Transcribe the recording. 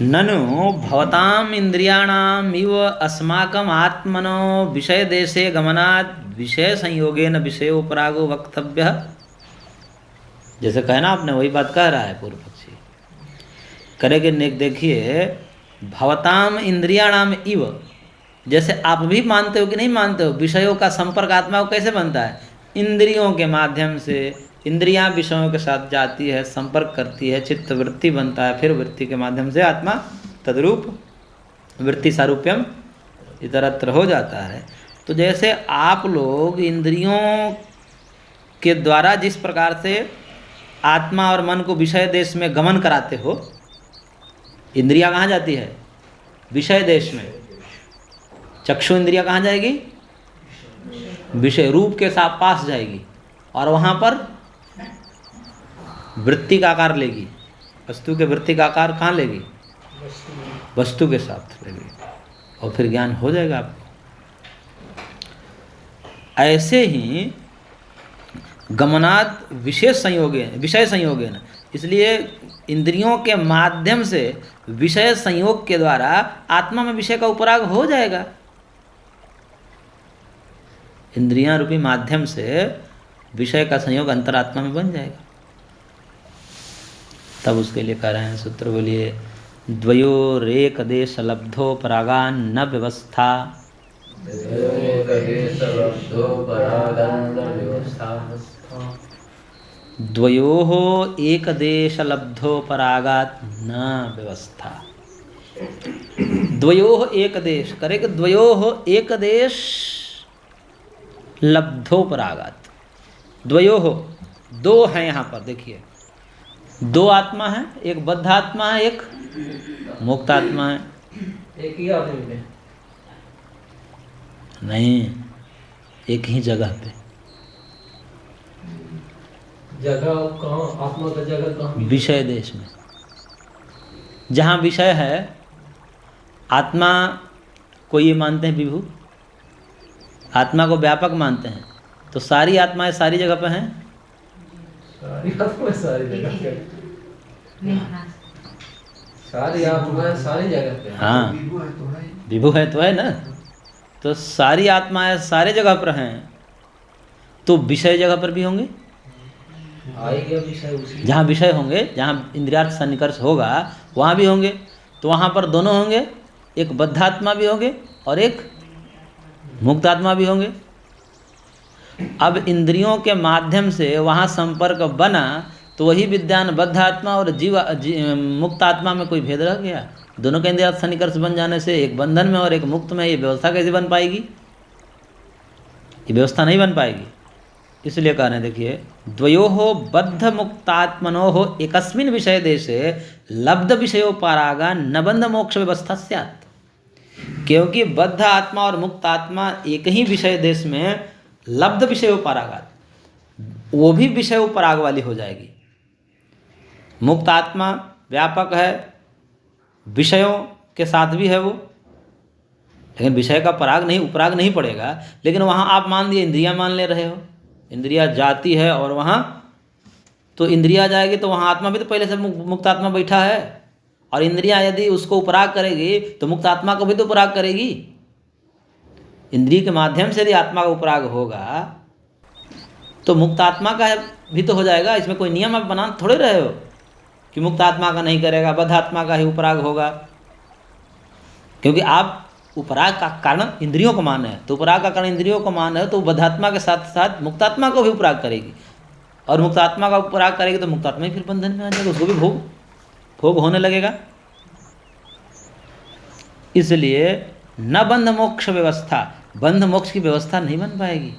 ननु भवताम इंद्रियाणाम इव अस्माकम आत्मनो विषय देशे गमनात् विषय संयोगेन विषयोपरागो वक्तव्य। जैसे कहना आपने वही बात कह रहा है पूर्व पक्षी। करेंगे देखिए, भवताम इंद्रियाणाम इव, जैसे आप भी मानते हो कि नहीं मानते हो, विषयों का संपर्क आत्मा को कैसे बनता है? इंद्रियों के माध्यम से। इंद्रियां विषयों के साथ जाती है, संपर्क करती है, चित्त वृत्ति बनता है, फिर वृत्ति के माध्यम से आत्मा तद्रूप वृत्ति सारूप्यम इतरत्र हो जाता है। तो जैसे आप लोग इंद्रियों के द्वारा जिस प्रकार से आत्मा और मन को विषय देश में गमन कराते हो, इंद्रियां कहाँ जाती है? विषय देश में। चक्षु इंद्रिया कहाँ जाएगी? विषय रूप के साथ पास जाएगी और वहाँ पर वृत्ति का आकार लेगी। वस्तु के वृत्ति का आकार कहाँ लेगी? वस्तु के साथ लेगी और फिर ज्ञान हो जाएगा आपको। ऐसे ही गमनात् विशेष संयोगे विषय संयोगे न, इसलिए इंद्रियों के माध्यम से विषय संयोग के द्वारा आत्मा में विषय का उपराग हो जाएगा। इंद्रियां रूपी माध्यम से विषय का संयोग अंतरात्मा में बन जाएगा। तब उसके लिए कह रहे हैं सूत्र, बोलिए, द्वयोरेक देश लब्धो परागान न व्यवस्था। द्वयोः एक देश लब्धो परागात न व्यवस्था। द्वयोः एक देश करेगा, द्वयोः एक देश लब्धो परागात। द्वयोः दो हैं यहाँ पर, देखिए दो आत्मा है, एक बद्ध आत्मा है, एक मुक्त आत्मा है। एक ही आदमी में नहीं, एक ही जगह पे। जगह कहाँ? आत्मा का जगह कहाँ? विषय देश में। जहाँ विषय है, आत्मा को ये मानते हैं विभु, आत्मा को व्यापक मानते हैं, तो सारी आत्माएं सारी जगह पे हैं। सारी आत्माएं सारी जगह पे, सारी आत्माएं सारी जगह पे। हाँ, विभु है तो है ना। तो सारी आत्माएं सारे जगह पर हैं, तो विषय जगह पर भी होंगे। आएगा विषय उसी, जहाँ विषय होंगे, जहाँ इंद्रियार्थ सन्निकर्ष होगा, वहाँ भी होंगे। तो वहाँ पर दोनों होंगे, एक बद्ध आत्मा भी होंगे और एक मुक्त आत्मा भी होंगे। अब इंद्रियों के माध्यम से वहाँ संपर्क बना, तो वही विद्यान बद्ध आत्मा और मुक्त आत्मा में कोई भेद रह गया? दोनों के इंद्रियार्थ सन्निकर्ष बन जाने से एक बंधन में और एक मुक्त में ये व्यवस्था कैसे बन पाएगी? ये व्यवस्था नहीं बन पाएगी। इसलिए कह रहे हैं, देखिए, द्वयोः बद्ध मुक्तात्मनोः एकस्मिन् विषय देशे लब्ध विषयोपरागा न बंध मोक्ष व्यवस्था स्यात्। क्योंकि बद्ध आत्मा और मुक्त आत्मा एक ही विषय देश में लब्ध विषयोपरागा, वो भी विषयोपराग वाली हो जाएगी। मुक्त आत्मा व्यापक है, विषयों के साथ भी है वो, लेकिन विषय का पराग नहीं, उपराग नहीं पड़ेगा। लेकिन वहाँ आप मान लिए इंद्रियां मान ले रहे हो, इंद्रिया जाती है और वहाँ तो इंद्रिया जाएगी, तो वहाँ आत्मा भी तो पहले से मुक्त आत्मा बैठा है, और इंद्रियां यदि उसको उपराग करेगी तो मुक्त आत्मा को भी तो उपराग करेगी। इंद्रिय के माध्यम से यदि आत्मा का उपराग होगा तो मुक्त आत्मा का भी तो हो जाएगा। इसमें कोई नियम आप बना थोड़े रहे हो कि मुक्त आत्मा का नहीं करेगा, बद्ध आत्मा का ही उपराग होगा। क्योंकि आप उपराग का कारण इंद्रियों को मान है, तो उपराग का कारण इंद्रियों को मान है, तो बद्धात्मा के साथ साथ मुक्तात्मा को भी उपराग करेगी, और मुक्तात्मा का उपराग करेगी तो मुक्तात्मा ही फिर बंधन में आ जाएगा, उसको भी भोग होने लगेगा। इसलिए न बंध मोक्ष व्यवस्था, बंध मोक्ष की व्यवस्था नहीं बन पाएगी।